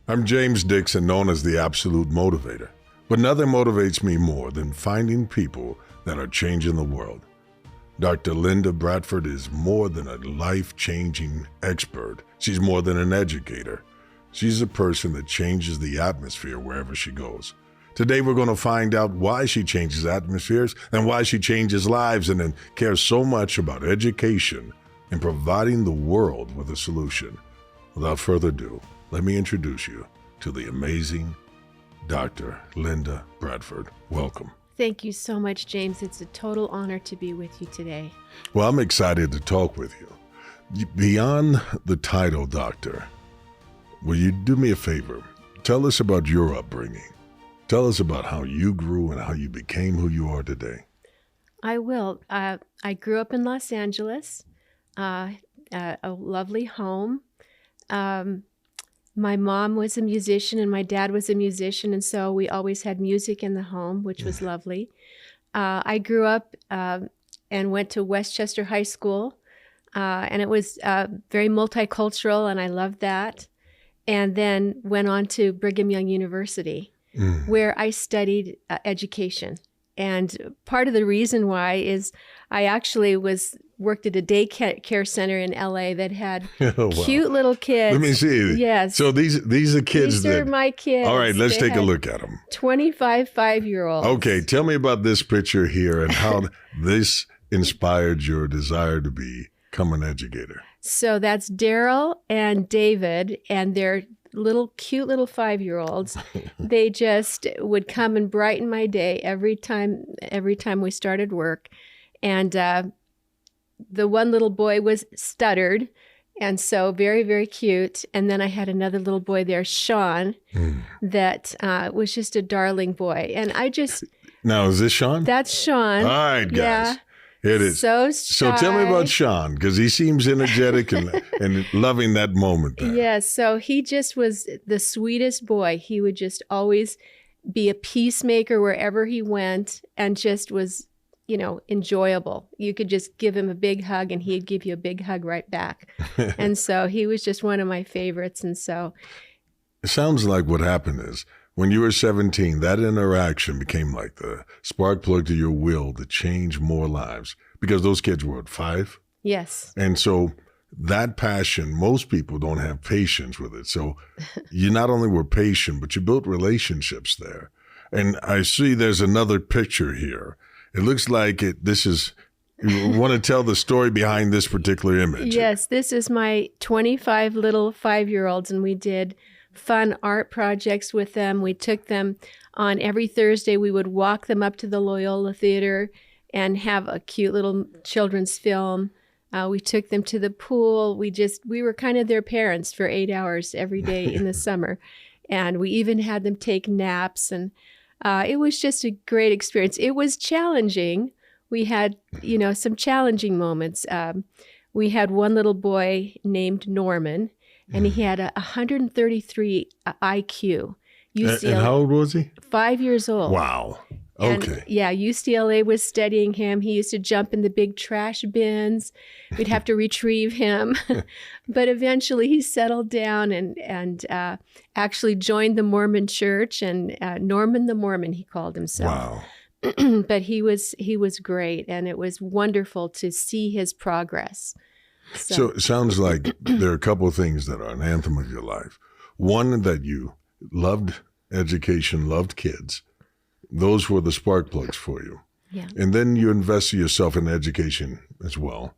I'm James Dixon, known as the Absolute Motivator. But nothing motivates me more than finding people that are changing the world. Dr. Linda Bradford is more than a life-changing expert. She's more than an educator. She's a person that changes the atmosphere wherever she goes. Today, we're going to find out why she changes atmospheres and why she changes lives and then cares so much about education and providing the world with a solution. Without further ado, let me introduce you to the amazing Dr. Linda Bradford. Welcome. Thank you so much, James. It's a total honor to be with you today. Well, I'm excited to talk with you. Beyond the title, Doctor, will you do me a favor? Tell us about your upbringing. Tell us about how you grew and how you became who you are today. I will. I grew up in Los Angeles, a lovely home. My mom was a musician and my dad was a musician, and so we always had music in the home, which was lovely. I grew up and went to Westchester High School, and it was very multicultural, and I loved that. And then went on to Brigham Young University, where I studied education. And part of the reason why is I actually worked at a daycare center in LA that had cute little kids. Let me see. Yes. So these are kids. These are my kids. All right, let's take a look at them. 25 5-year-olds. Okay, tell me about this picture here and how this inspired your desire to become an educator. So that's Daryl and David, and they're cute little 5-year-olds. They just would come and brighten my day every time we started work. And the one little boy was stuttered, and so very, very cute. And then I had another little boy there, Sean, that was just a darling boy. And I just... Now, is this Sean? That's Sean. All right, guys. Yeah. It is. So tell me about Sean, because he seems energetic and loving that moment there. Yes. So he just was the sweetest boy. He would just always be a peacemaker wherever he went and just was, enjoyable. You could just give him a big hug and he'd give you a big hug right back. And so he was just one of my favorites. And so it sounds like what happened is when you were 17, that interaction became like the spark plug to your will to change more lives, because those kids were at 5. Yes. And so that passion, most people don't have patience with it. So you not only were patient, but you built relationships there. And I see there's another picture here. It looks like you want to tell the story behind this particular image. Yes, this is my 25 little 5-year-olds, and we did fun art projects with them. We took them on every Thursday. We would walk them up to the Loyola Theater and have a cute little children's film. We took them to the pool. We were kind of their parents for 8 hours every day in the summer. And we even had them take naps. And it was just a great experience. It was challenging. We had, some challenging moments. We had one little boy named Norman, and he had a 133 IQ. UCLA, and how old was he? 5 years old. Wow. Okay. And, yeah, UCLA was studying him. He used to jump in the big trash bins. We'd have to retrieve him. But eventually he settled down and actually joined the Mormon church, and Norman the Mormon, he called himself. Wow. But he was great, and it was wonderful to see his progress. So it sounds like there are a couple of things that are an anthem of your life. One, that you loved education, loved kids. Those were the spark plugs for you. Yeah. And then you invested yourself in education as well,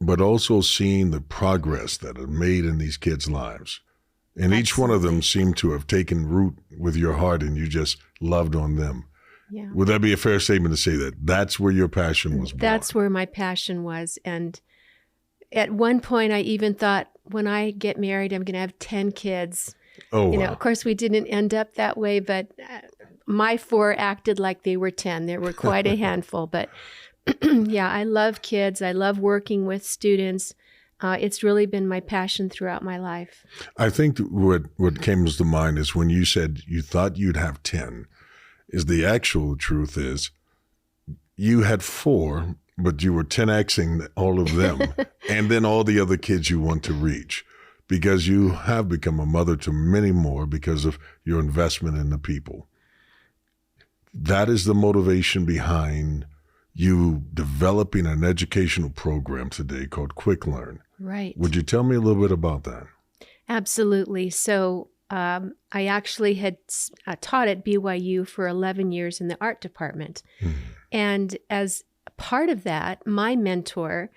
but also seeing the progress that it made in these kids' lives. And each one of them seemed to have taken root with your heart, and you just loved on them. Yeah. Would that be a fair statement to say that that's where your passion was born? That's where my passion was. And at one point, I even thought, when I get married, I'm going to have 10 kids. Oh, wow. Of course, we didn't end up that way, but my 4 acted like they were 10. They were quite a handful. But yeah, I love kids. I love working with students. It's really been my passion throughout my life. I think what came to mind is when you said you thought you'd have 10, is the actual truth is you had 4, but you were 10xing all of them and then all the other kids you want to reach. because you have become a mother to many more because of your investment in the people. That is the motivation behind you developing an educational program today called QuickLearn. Right. Would you tell me a little bit about that? Absolutely. So I actually had taught at BYU for 11 years in the art department. And as part of that, my mentor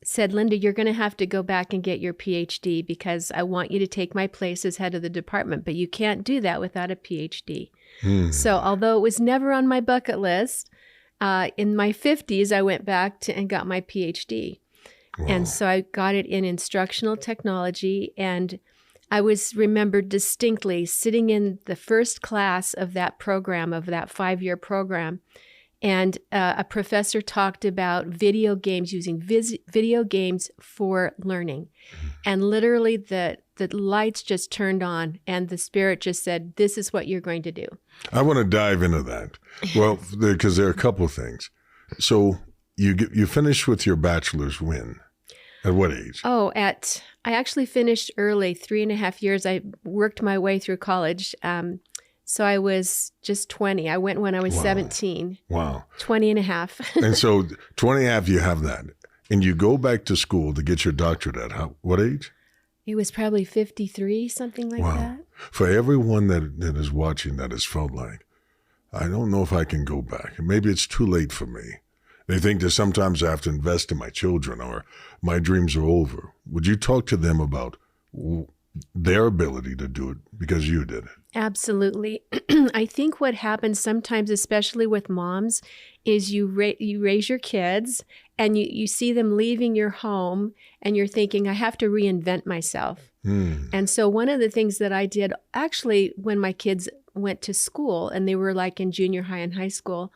said, Linda, you're going to have to go back and get your PhD because I want you to take my place as head of the department, but you can't do that without a PhD. So although it was never on my bucket list, in my 50s, I went back and got my PhD. Wow. And so I got it in instructional technology, and I was remembered distinctly sitting in the first class of that program, of that 5-year program, and a professor talked about video games, using video games for learning. And literally the lights just turned on and the Spirit just said, this is what you're going to do. I want to dive into that. Well, because there are a couple of things. So you finished with your bachelor's when? At what age? I actually finished early, 3.5 years. I worked my way through college. So I was just 20. I went when I was 17. Wow. 20 and a half. And so 20 and a half, you have that. And you go back to school to get your doctorate at what age? It was probably 53, something like that. For everyone that is watching that has felt like, I don't know if I can go back. Maybe it's too late for me. They think that sometimes I have to invest in my children or my dreams are over. Would you talk to them about their ability to do it because you did it? Absolutely. I think what happens sometimes, especially with moms, is you raise your kids and you see them leaving your home and you're thinking, I have to reinvent myself. And so one of the things that I did actually when my kids went to school and they were like in junior high and high school,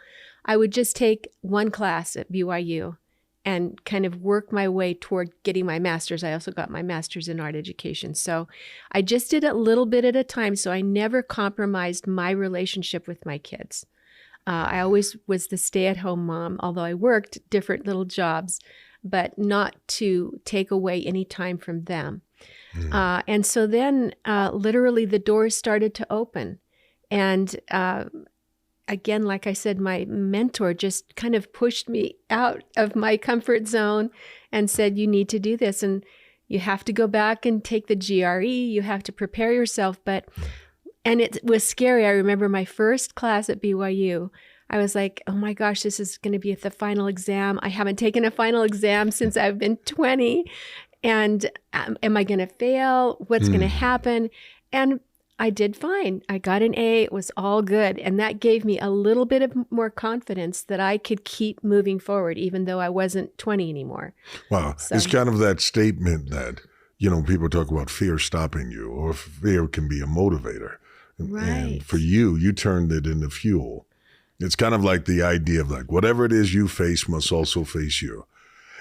I would just take one class at BYU and kind of work my way toward getting my master's. I also got my master's in art education. So I just did it a little bit at a time. So I never compromised my relationship with my kids. I always was the stay-at-home mom, although I worked different little jobs, but not to take away any time from them. And so then literally the doors started to open. And again, like I said, my mentor just kind of pushed me out of my comfort zone and said, you need to do this. And you have to go back and take the GRE. You have to prepare yourself. And it was scary. I remember my first class at BYU. I was like, oh my gosh, this is going to be the final exam. I haven't taken a final exam since I've been 20. And am I going to fail? What's going to happen? And I did fine. I got an A. It was all good. And that gave me a little bit of more confidence that I could keep moving forward, even though I wasn't 20 anymore. Wow. So, it's kind of that statement that, people talk about fear stopping you, or fear can be a motivator. Right. And for you turned it into fuel. It's kind of like the idea of like, whatever it is you face must also face you.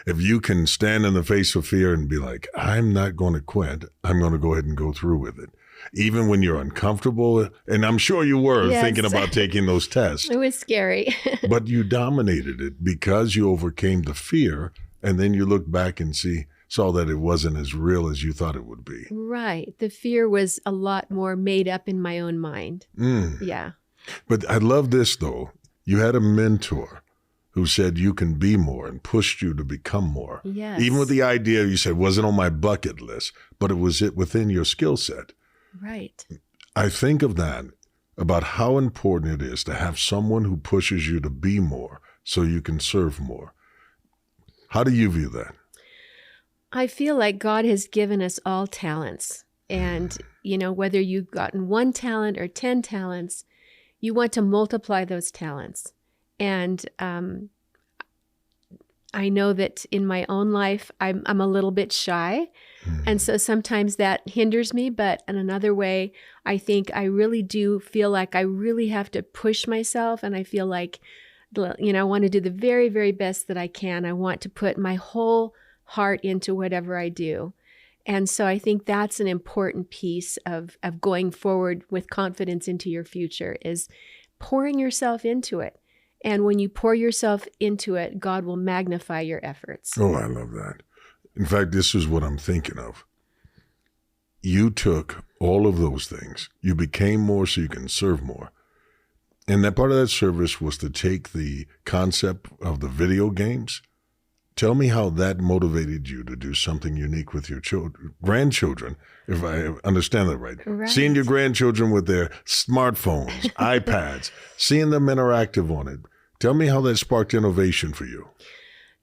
If you can stand in the face of fear and be like, I'm not going to quit, I'm going to go ahead and go through with it. Even when you're uncomfortable, and I'm sure you were thinking about taking those tests. It was scary. But you dominated it because you overcame the fear, and then you look back and saw that it wasn't as real as you thought it would be. Right. The fear was a lot more made up in my own mind. Yeah. But I love this, though. You had a mentor who said you can be more and pushed you to become more. Yes. Even with the idea you said wasn't on my bucket list, but it was within your skill set. Right. I think of that, about how important it is to have someone who pushes you to be more so you can serve more. How do you view that? I feel like God has given us all talents. And, whether you've gotten 1 talent or 10 talents, you want to multiply those talents. And I know that in my own life, I'm a little bit shy. And so sometimes that hinders me. But in another way, I think I really do feel like I really have to push myself. And I feel like, I want to do the very, very best that I can. I want to put my whole heart into whatever I do. And so I think that's an important piece of going forward with confidence into your future, is pouring yourself into it. And when you pour yourself into it, God will magnify your efforts. Oh, I love that. In fact, this is what I'm thinking of. you took all of those things. You became more so you can serve more. And that part of that service was to take the concept of the video games. Tell me how that motivated you to do something unique with your grandchildren, if I understand that right. Seeing your grandchildren with their smartphones, iPads, seeing them interactive on it. Tell me how that sparked innovation for you.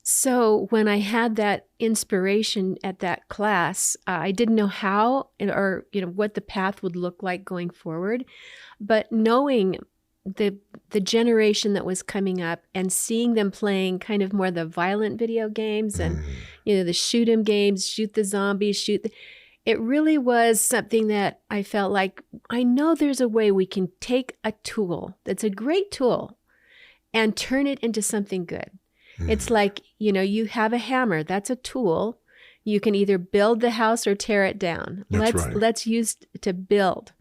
So when I had that inspiration at that class, I didn't know how or what the path would look like going forward, but knowing the generation that was coming up and seeing them playing kind of more the violent video games and the shoot 'em games, shoot the zombies, it really was something that I felt like I know there's a way we can take a tool that's a great tool and turn it into something good. It's like, you have a hammer. That's a tool. You can either build the house or tear it down. Let's use to build.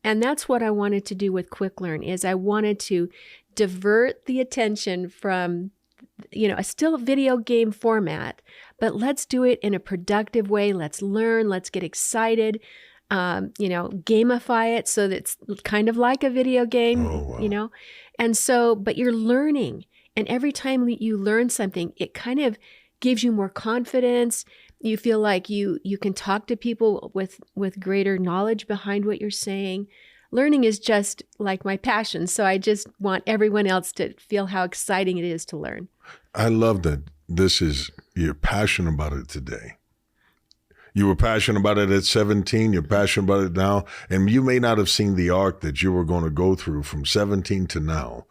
And that's what I wanted to do with QuickLearn is I wanted to divert the attention from, a still video game format, but let's do it in a productive way. Let's learn. Let's get excited. Gamify it so that it's kind of like a video game, And so, but you're learning. And every time you learn something, it kind of gives you more confidence. You feel like you can talk to people with greater knowledge behind what you're saying. Learning is just like my passion. So I just want everyone else to feel how exciting it is to learn. I love that you're passionate about it today. You were passionate about it at 17. You're passionate about it now. And you may not have seen the arc that you were going to go through from 17 to now.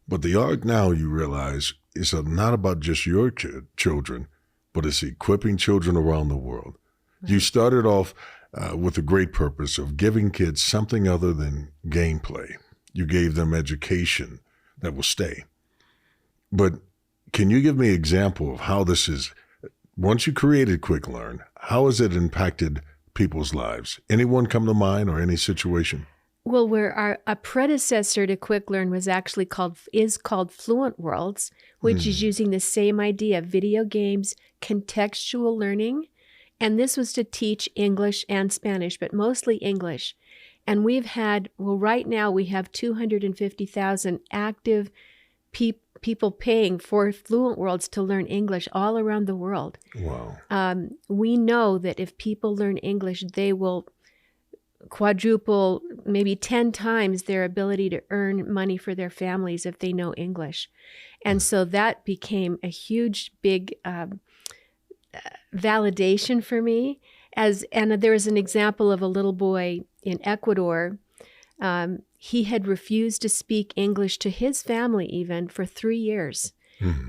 But the arc now, you realize, is not about just your children, but it's equipping children around the world. Right. You started off with a great purpose of giving kids something other than gameplay. You gave them education that will stay. But can you give me an example of how this is, once you created QuickLearn, how has it impacted people's lives? Anyone come to mind or any situation? Well, a predecessor to QuickLearn is called Fluent Worlds, which is using the same idea of video games, contextual learning. And this was to teach English and Spanish, but mostly English. And right now we have 250,000 active people paying for Fluent Worlds to learn English all around the world. Wow. We know that if people learn English, they will quadruple, maybe 10 times their ability to earn money for their families if they know English. And so that became a huge, big validation for me. And there was an example of a little boy in Ecuador. He had refused to speak English to his family even for 3 years.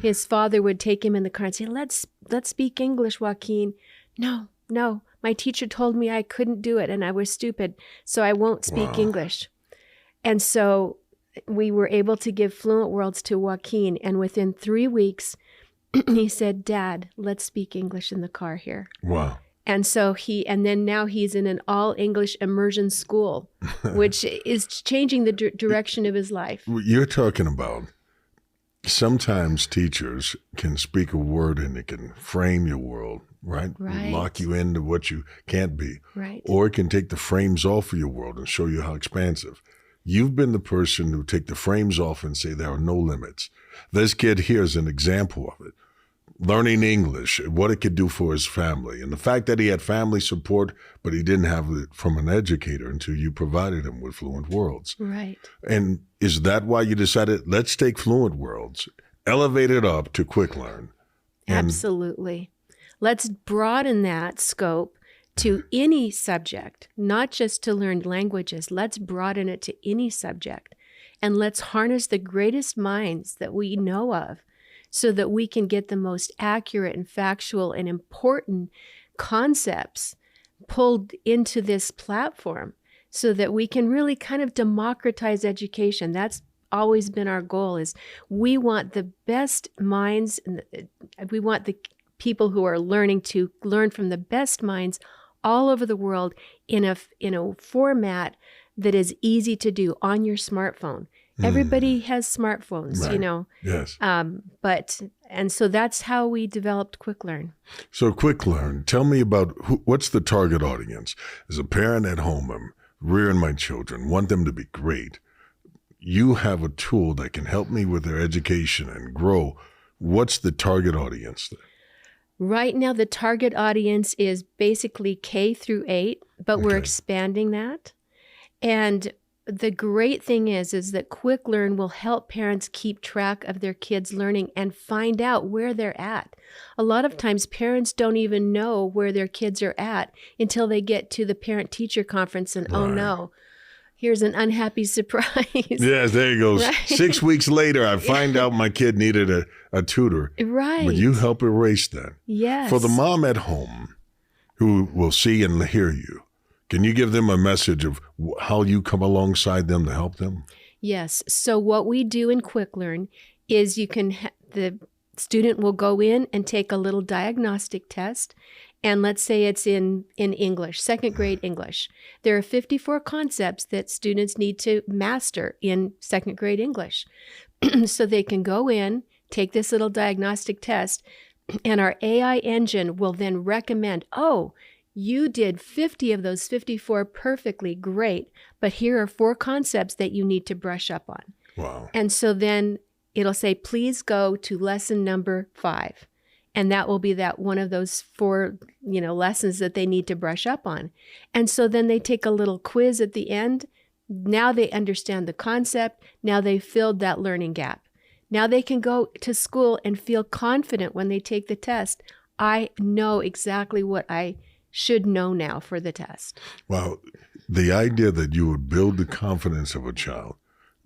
His father would take him in the car and say, let's speak English, Joaquin. No. My teacher told me I couldn't do it and I was stupid, so I won't speak English. And so we were able to give Fluent Worlds to Joaquin, and within 3 weeks, he said, Dad, let's speak English in the car here. Wow. And so now he's in an all-English immersion school, which is changing the direction of his life. You're talking about sometimes teachers can speak a word and it can frame your world, right? Lock you into what you can't be. Right. Or it can take the frames off of your world and show you how expansive. You've been the person who take the frames off and say there are no limits. This kid here is an example of it. Learning English, what it could do for his family. And the fact that he had family support, but he didn't have it from an educator until you provided him with Fluent Worlds. Right. And is that why you decided, let's take Fluent Worlds, elevate it up to QuickLearn? Absolutely. Let's broaden that scope to any subject, not just to learn languages. Let's broaden it to any subject. And let's harness the greatest minds that we know of, so that we can get the most accurate and factual and important concepts pulled into this platform so that we can really kind of democratize education. That's always been our goal, is we want the best minds, and we want the people who are learning to learn from the best minds all over the world in a format that is easy to do on your smartphone. Everybody has smartphones, right. you know. Yes. But And so that's how we developed QuickLearn. So QuickLearn, tell me about what's the target audience? As a parent at home, I'm rearing my children, want them to be great. You have a tool that can help me with their education and grow. What's the target audience there? Right now, the target audience is basically K through 8, but we're expanding that. And the great thing is that QuickLearn will help parents keep track of their kids' learning and find out where they're at. A lot of times, parents don't even know where their kids are at until they get to the parent-teacher conference and, oh no, here's an unhappy surprise. Yes, there you go. Right. 6 weeks later, I find out my kid needed a tutor. Right. But you help erase that. Yes. For the mom at home who will see and hear you, can you give them a message of how you come alongside them to help them? Yes. So what we do in QuickLearn is the student will go in and take a little diagnostic test. And let's say it's in English, second grade English. There are 54 concepts that students need to master in second grade English. So they can go in, take this little diagnostic test, and our AI engine will then recommend, oh, you did 50 of those 54 perfectly, great, but here are 4 concepts that you need to brush up on. Wow. And so then it'll say, please go to lesson number 5. And that will be that one of those 4, lessons that they need to brush up on. And so then they take a little quiz at the end. Now they understand the concept. Now they filled that learning gap. Now they can go to school and feel confident when they take the test. I know exactly what I should know now for the test. Wow. The idea that you would build the confidence of a child,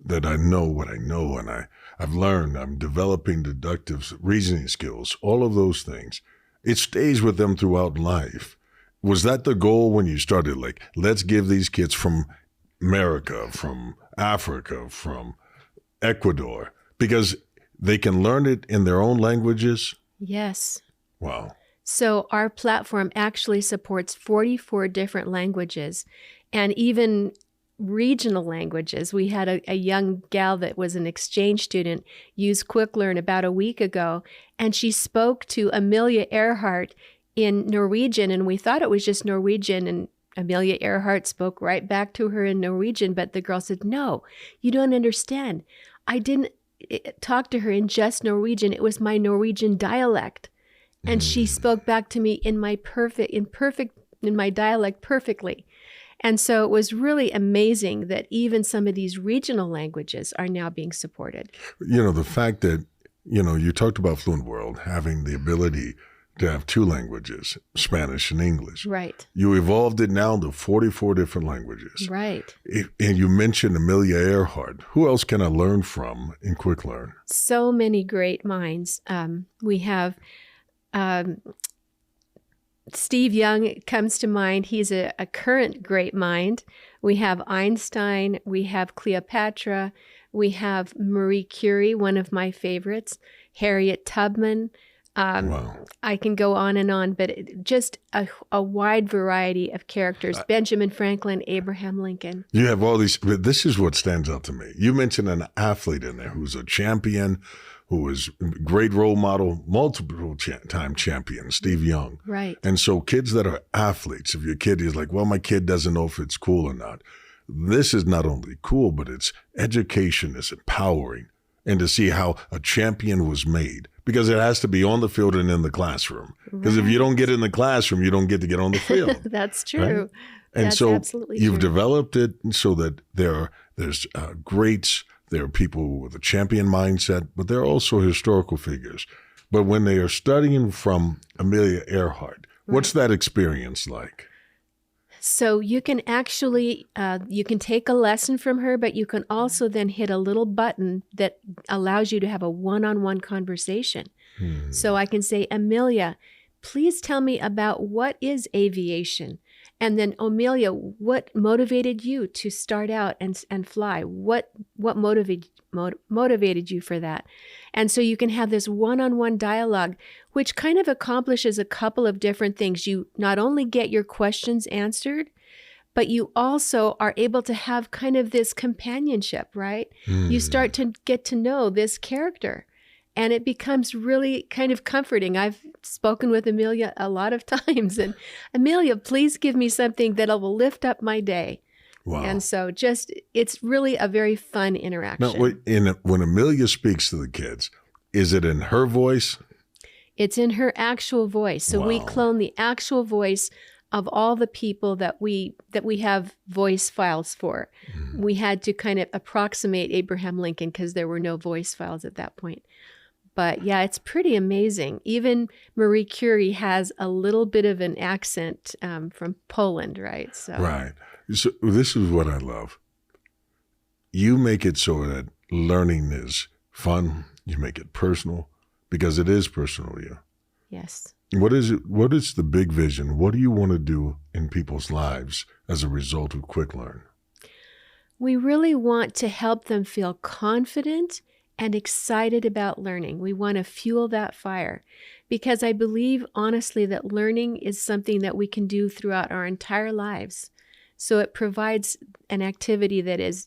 that I know what I know and I've learned, I'm developing deductive reasoning skills, all of those things. It stays with them throughout life. Was that the goal when you started? Like, let's give these kids from America, from Africa, from Ecuador, because they can learn it in their own languages? Yes. Wow. So our platform actually supports 44 different languages and even regional languages. We had a young gal that was an exchange student use QuickLearn about a week ago, and she spoke to Amelia Earhart in Norwegian, and we thought it was just Norwegian, and Amelia Earhart spoke right back to her in Norwegian, but the girl said, no, you don't understand. I didn't talk to her in just Norwegian. It was my Norwegian dialect. And she spoke back to me in my dialect perfectly. And so it was really amazing that even some of these regional languages are now being supported. The fact that, you talked about Fluent World having the ability to have 2 languages, Spanish and English. Right. You evolved it now to 44 different languages. Right. And you mentioned Amelia Earhart. Who else can I learn from in QuickLearn? So many great minds. We have Steve Young comes to mind. He's a current great mind. We have Einstein. We have Cleopatra. We have Marie Curie, one of my favorites. Harriet Tubman. Wow. I can go on, but just a wide variety of characters. Benjamin Franklin, Abraham Lincoln. You have all these, but this is what stands out to me. You mentioned an athlete in there who's a champion, who was a great role model, multiple time champion, Steve Young. Right. And so kids that are athletes, if your kid is like, well, my kid doesn't know if it's cool or not. This is not only cool, but it's education is empowering. And to see how a champion was made, because it has to be on the field and in the classroom. Because if you don't get in the classroom, you don't get to get on the field. That's true. Right? And That's so absolutely you've true. developed it so that there's greats, there are people with a champion mindset, but there are also historical figures. But when they are studying from Amelia Earhart, what's that experience like? So you can actually, you can take a lesson from her, but you can also then hit a little button that allows you to have a one-on-one conversation. So I can say, Amelia, please tell me about what is aviation? And then, Amelia, what motivated you to start out and fly? What motivated you for that? And so you can have this one-on-one dialogue, which kind of accomplishes a couple of different things. You not only get your questions answered, but you also are able to have kind of this companionship, right? You start to get to know this character. And it becomes really kind of comforting. I've spoken with Amelia a lot of times, and Amelia, please give me something that will lift up my day. Wow. And so it's really a very fun interaction. Now, when Amelia speaks to the kids, is it in her voice? It's in her actual voice. So we clone the actual voice of all the people that we have voice files for. Mm-hmm. We had to kind of approximate Abraham Lincoln because there were no voice files at that point. But yeah, it's pretty amazing. Even Marie Curie has a little bit of an accent from Poland, right? Right. So this is what I love. You make it so that learning is fun. You make it personal because it is personal to you. Yes. What is it? What is the big vision? What do you want to do in people's lives as a result of QuickLearn? We really want to help them feel confident and excited about learning. We want to fuel that fire because I believe honestly that learning is something that we can do throughout our entire lives. So it provides an activity that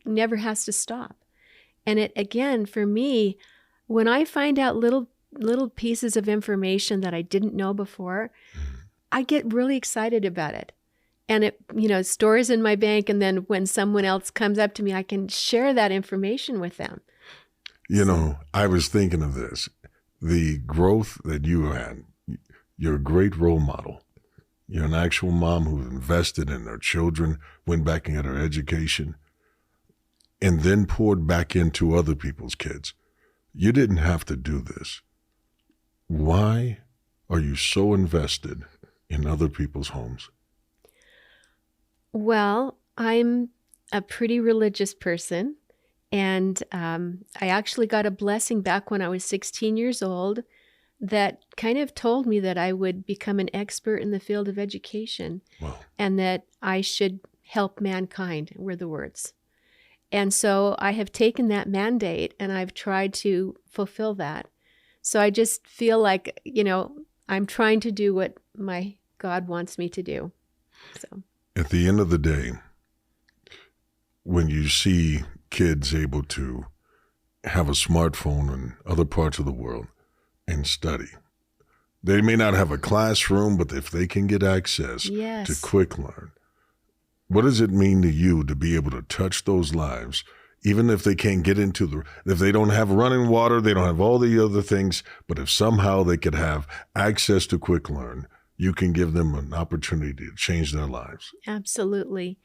never has to stop. And it, again, for me, when I find out little pieces of information that I didn't know before, I get really excited about it. And it, stores in my bank. And then when someone else comes up to me, I can share that information with them. I was thinking of this, the growth that you had. You're a great role model. You're an actual mom who invested in her children, went back and got her education, and then poured back into other people's kids. You didn't have to do this. Why are you so invested in other people's homes? Well, I'm a pretty religious person. And I actually got a blessing back when I was 16 years old that kind of told me that I would become an expert in the field of education. Wow. And that I should help mankind, were the words. And so I have taken that mandate and I've tried to fulfill that. So I just feel like, I'm trying to do what my God wants me to do. So at the end of the day, when you see kids able to have a smartphone in other parts of the world and study, they may not have a classroom, but if they can get access to QuickLearn, what does it mean to you to be able to touch those lives, even if they can't get if they don't have running water, they don't have all the other things, but if somehow they could have access to QuickLearn, you can give them an opportunity to change their lives. Absolutely.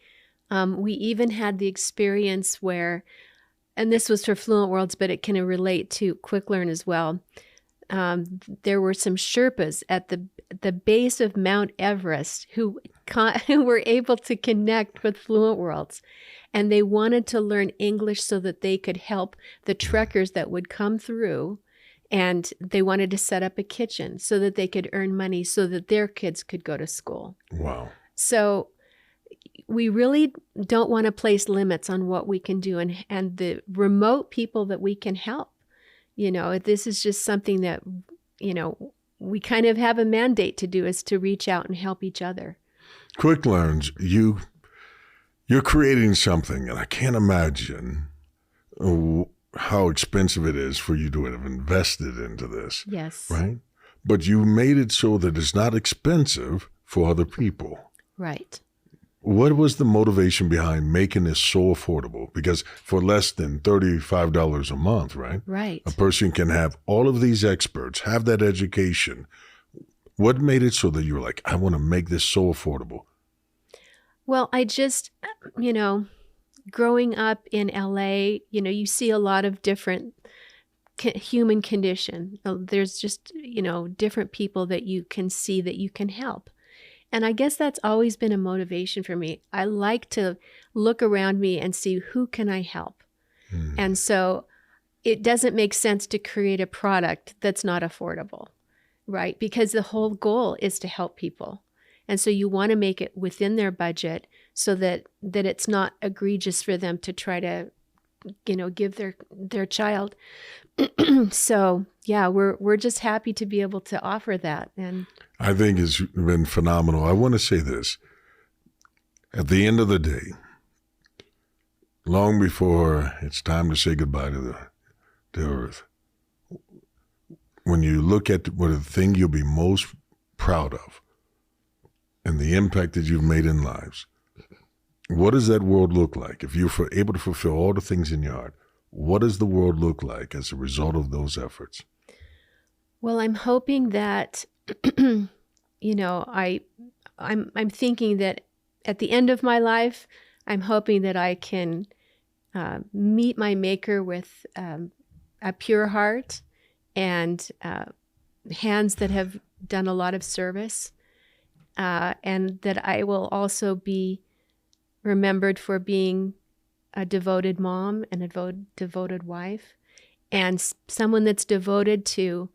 We even had the experience where, and this was for Fluent Worlds, but it can relate to QuickLearn as well. There were some Sherpas at the base of Mount Everest who were able to connect with Fluent Worlds. And they wanted to learn English so that they could help the trekkers that would come through. And they wanted to set up a kitchen so that they could earn money so that their kids could go to school. Wow. So we really don't want to place limits on what we can do and the remote people that we can help. This is just something that, we kind of have a mandate to do, is to reach out and help each other. QuickLearns, you're creating something, and I can't imagine how expensive it is for you to have invested into this. Yes. Right? But you made it so that it's not expensive for other people. Right. What was the motivation behind making this so affordable? Because for less than $35 a month, right? Right. A person can have all of these experts, have that education. What made it so that you were like, I want to make this so affordable? Well, I just, growing up in LA, you see a lot of different human condition. There's just, different people that you can see that you can help. And I guess that's always been a motivation for me. I like to look around me and see who can I help. And so it doesn't make sense to create a product that's not affordable, right? Because the whole goal is to help people. And so you want to make it within their budget so that it's not egregious for them to try to, give their child. So yeah, we're just happy to be able to offer that. And I think it's been phenomenal. I want to say this. At the end of the day, long before it's time to say goodbye to the earth, when you look at what the thing you'll be most proud of and the impact that you've made in lives, what does that world look like? If you're able to fulfill all the things in your heart, what does the world look like as a result of those efforts? Well, I'm hoping that, I'm thinking that at the end of my life, I'm hoping that I can meet my Maker with a pure heart and hands that have done a lot of service, and that I will also be remembered for being a devoted mom and a devoted wife, and someone that's devoted to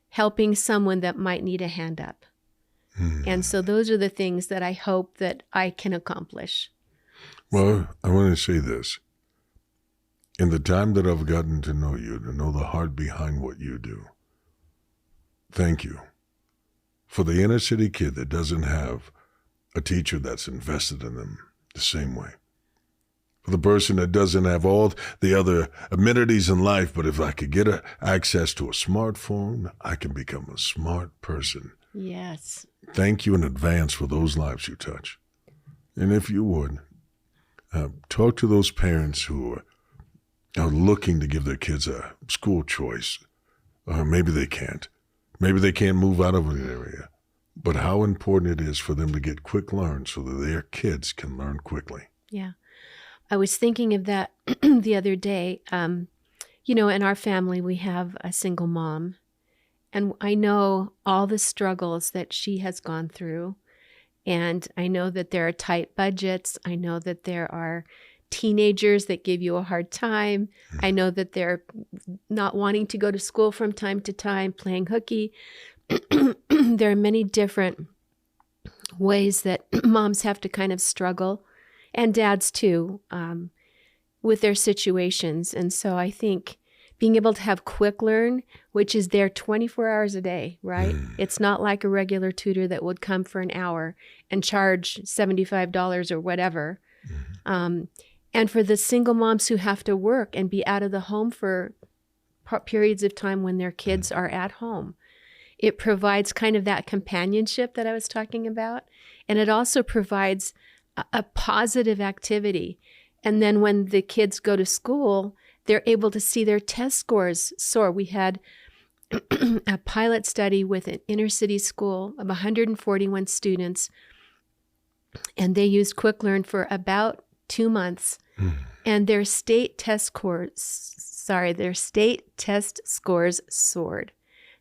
helping someone that might need a hand up. And so those are the things that I hope that I can accomplish. Well, I want to say this. In the time that I've gotten to know you, to know the heart behind what you do, thank you. For the inner city kid that doesn't have a teacher that's invested in them the same way. For the person that doesn't have all the other amenities in life, but if I could get access to a smartphone, I can become a smart person. Yes. Thank you in advance for those lives you touch. And if you would, talk to those parents who are looking to give their kids a school choice. Maybe they can't. Maybe they can't move out of an area. But how important it is for them to get QuickLearn so that their kids can learn quickly. Yeah. I was thinking of that the other day. In our family, we have a single mom. And I know all the struggles that she has gone through. And I know that there are tight budgets. I know that there are teenagers that give you a hard time. I know that they're not wanting to go to school from time to time, playing hooky. There are many different ways that moms have to kind of struggle, and dads too, with their situations. And so I think being able to have QuickLearn, which is there 24 hours a day, right? It's not like a regular tutor that would come for an hour and charge $75 or whatever. And for the single moms who have to work and be out of the home for periods of time when their kids are at home, it provides kind of that companionship that I was talking about. And it also provides a positive activity. And then when the kids go to school, they're able to see their test scores soar. We had a pilot study with an inner city school of 141 students, and they used QuickLearn for about 2 months. And their state test scores soared.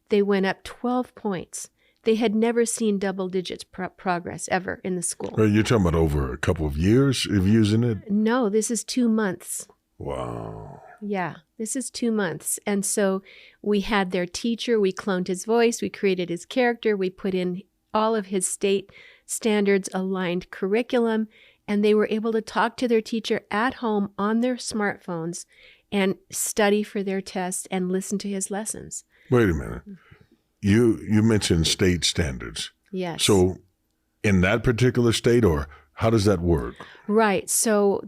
They went up 12 points. They had never seen double digits progress ever in the school. Well, you're talking about over a couple of years of using it? No, this is 2 months. Wow. Yeah, this is 2 months. And so we had their teacher, we cloned his voice, we created his character, we put in all of his state standards aligned curriculum, and they were able to talk to their teacher at home on their smartphones and study for their tests and listen to his lessons. Wait a minute. You mentioned state standards. Yes. So in that particular state, or how does that work? Right. So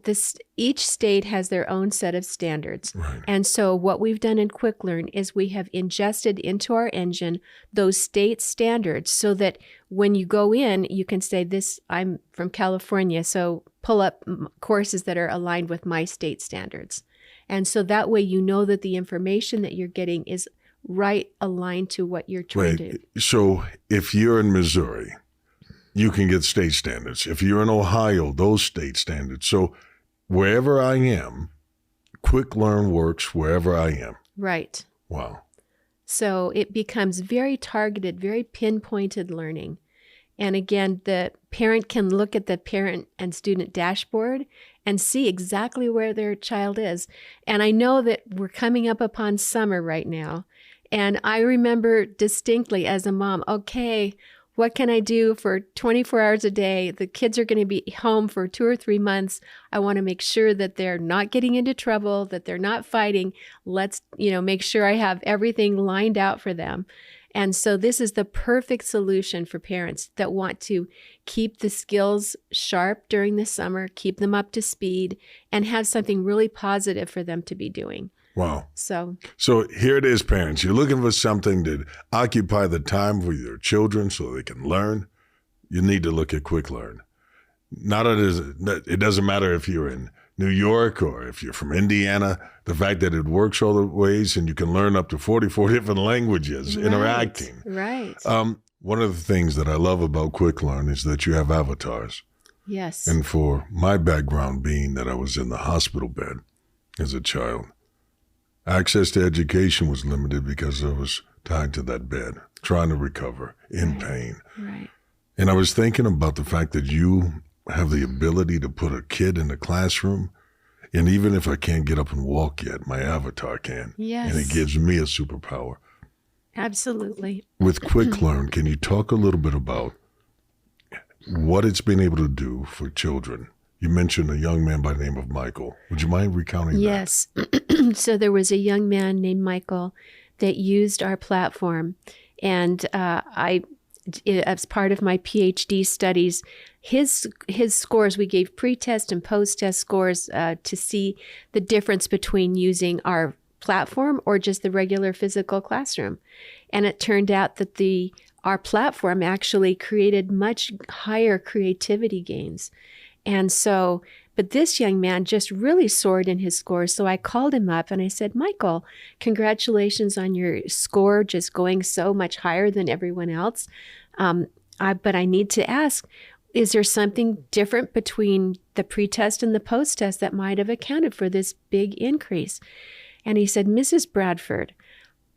each state has their own set of standards. Right. And so what we've done in QuickLearn is we have ingested into our engine those state standards so that when you go in, you can say, I'm from California, so pull up courses that are aligned with my state standards. And so that way you know that the information that you're getting is right aligned to what you're trying to do. So if you're in Missouri, you can get state standards. If you're in Ohio, those state standards. So wherever I am, QuickLearn works wherever I am. Right. Wow. So it becomes very targeted, very pinpointed learning. And again, the parent can look at the parent and student dashboard and see exactly where their child is. And I know that we're coming up upon summer right now. And I remember distinctly as a mom, okay, what can I do for 24 hours a day? The kids are going to be home for 2 or 3 months. I want to make sure that they're not getting into trouble, that they're not fighting. Let's, make sure I have everything lined out for them. And so this is the perfect solution for parents that want to keep the skills sharp during the summer, keep them up to speed, and have something really positive for them to be doing. Wow. So here it is, parents. You're looking for something to occupy the time for your children so they can learn. You need to look at QuickLearn. It doesn't matter if you're in New York or if you're from Indiana, the fact that it works all the ways and you can learn up to 44 different languages interacting. Right. One of the things that I love about QuickLearn is that you have avatars. Yes. And for my background being that I was in the hospital bed as a child, access to education was limited because I was tied to that bed, trying to recover in pain. Right. And I was thinking about the fact that you have the ability to put a kid in a classroom, and even if I can't get up and walk yet, my avatar can. Yes. And it gives me a superpower. Absolutely. With QuickLearn, can you talk a little bit about what it's been able to do for children? You mentioned a young man by the name of Michael. Would you mind recounting that? Yes. So there was a young man named Michael that used our platform, and as part of my PhD studies, his scores, we gave pre-test and post-test scores to see the difference between using our platform or just the regular physical classroom. And it turned out that our platform actually created much higher creativity gains. And so, but this young man just really soared in his scores. So I called him up and I said, Michael, congratulations on your score just going so much higher than everyone else. But I need to ask, is there something different between the pre-test and the post-test that might have accounted for this big increase? And he said, Mrs. Bradford,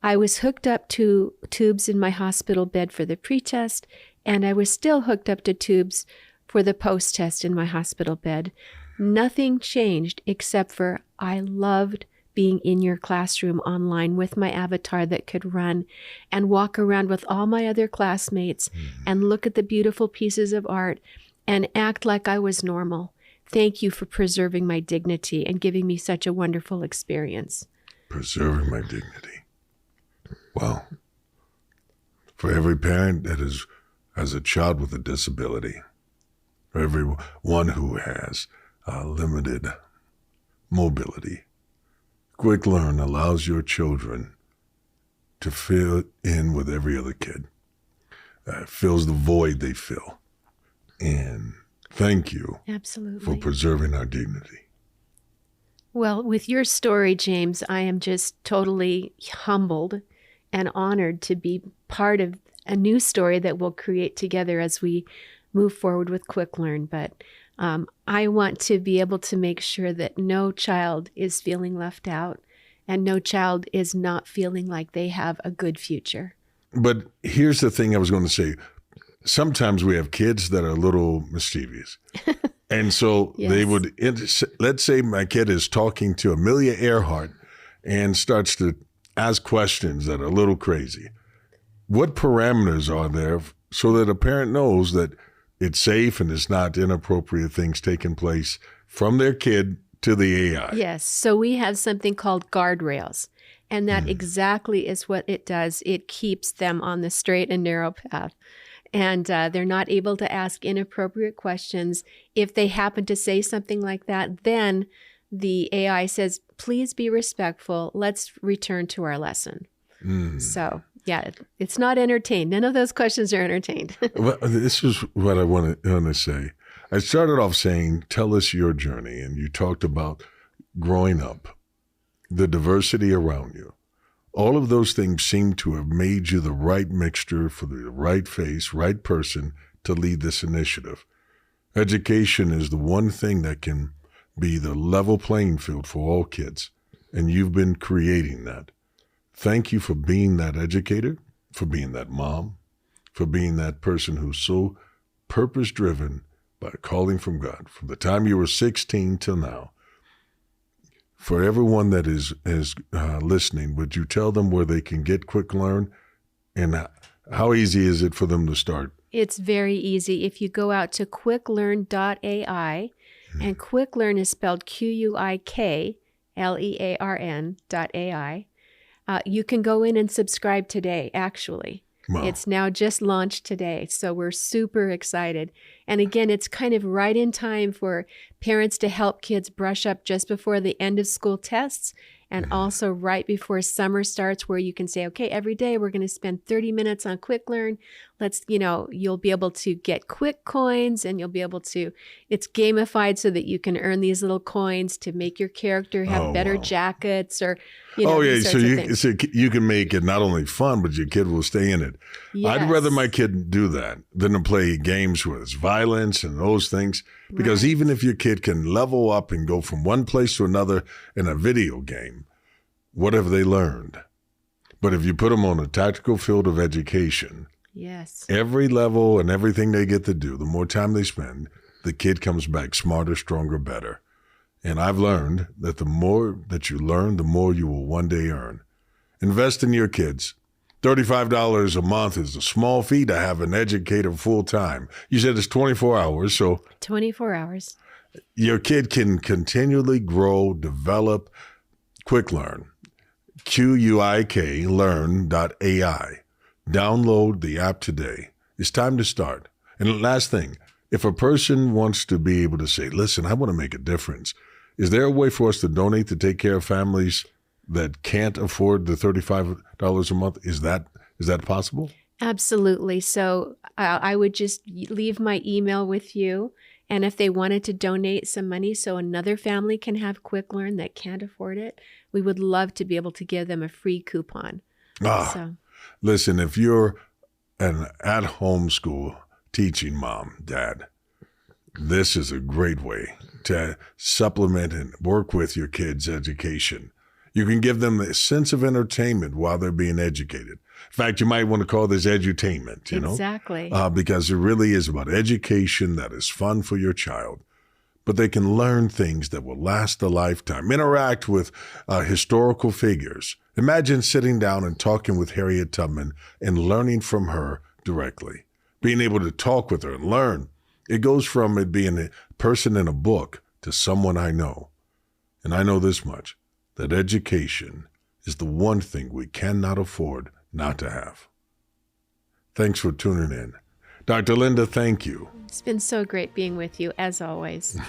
I was hooked up to tubes in my hospital bed for the pre-test, and I was still hooked up to tubes for the post-test in my hospital bed. Nothing changed except for I loved being in your classroom online with my avatar that could run and walk around with all my other classmates and look at the beautiful pieces of art and act like I was normal. Thank you for preserving my dignity and giving me such a wonderful experience. Preserving my dignity. Wow. For every parent that has a child with a disability, for everyone who has limited mobility, QuickLearn allows your children to fill in with every other kid. Fills the void they feel. And thank you for preserving our dignity. Well, with your story, James, I am just totally humbled and honored to be part of a new story that we'll create together as we move forward with QuickLearn. But I want to be able to make sure that no child is feeling left out and no child is not feeling like they have a good future. But here's the thing I was going to say. Sometimes we have kids that are a little mischievous. And so they would, let's say my kid is talking to Amelia Earhart and starts to ask questions that are a little crazy. What parameters are there so that a parent knows that it's safe and it's not inappropriate things taking place from their kid to the AI? Yes. So we have something called guardrails. And that exactly is what it does. It keeps them on the straight and narrow path. And they're not able to ask inappropriate questions. If they happen to say something like that, then the AI says, please be respectful. Let's return to our lesson. So, yeah, it's not entertained. None of those questions are entertained. Well, this is what I want to say. I started off saying, tell us your journey. And you talked about growing up, the diversity around you. All of those things seem to have made you the right mixture for the right face, right person to lead this initiative. Education is the one thing that can be the level playing field for all kids, and you've been creating that. Thank you for being that educator, for being that mom, for being that person who's so purpose-driven by a calling from God. From the time you were 16 till now, for everyone that is listening, would you tell them where they can get QuickLearn and how easy is it for them to start? It's very easy. If you go out to QuickLearn.ai, and QuickLearn is spelled QuickLearn.ai, you can go in and subscribe today, actually. Wow. It's now just launched today, so we're super excited. And again, it's kind of right in time for parents to help kids brush up just before the end of school tests and also right before summer starts, where you can say, okay, every day we're going to spend 30 minutes on QuickLearn. You'll be able to get quick coins, and you'll be able to, it's gamified so that you can earn these little coins to make your character have better jackets, or, these so sorts of things. you can make it not only fun, but your kid will stay in it. Yes. I'd rather my kid do that than to play games with violence and those things, because even if your kid can level up and go from one place to another in a video game, what have they learned? But if you put them on a tactical field of education, yes, every level and everything they get to do, the more time they spend, the kid comes back smarter, stronger, better. And I've learned that the more that you learn, the more you will one day earn. Invest in your kids. $35 a month is a small fee to have an educator full time. You said it's 24 hours, so 24 hours. Your kid can continually grow, develop. QuickLearn, Quick learn.ai. Download the app today. It's time to start. And the last thing, if a person wants to be able to say, listen, I want to make a difference, is there a way for us to donate to take care of families that can't afford the $35 a month? Is that possible? Absolutely. So I would just leave my email with you. And if they wanted to donate some money so another family can have QuickLearn that can't afford it, we would love to be able to give them a free coupon. Listen, if you're an at-home school teaching mom, dad, this is a great way to supplement and work with your kids' education. You can give them a sense of entertainment while they're being educated. In fact, you might want to call this edutainment, Exactly. Because it really is about education that is fun for your child. But they can learn things that will last a lifetime. Interact with historical figures. Imagine sitting down and talking with Harriet Tubman and learning from her directly. Being able to talk with her and learn. It goes from it being a person in a book to someone I know. And I know this much, that education is the one thing we cannot afford not to have. Thanks for tuning in. Dr. Linda, thank you. It's been so great being with you, as always.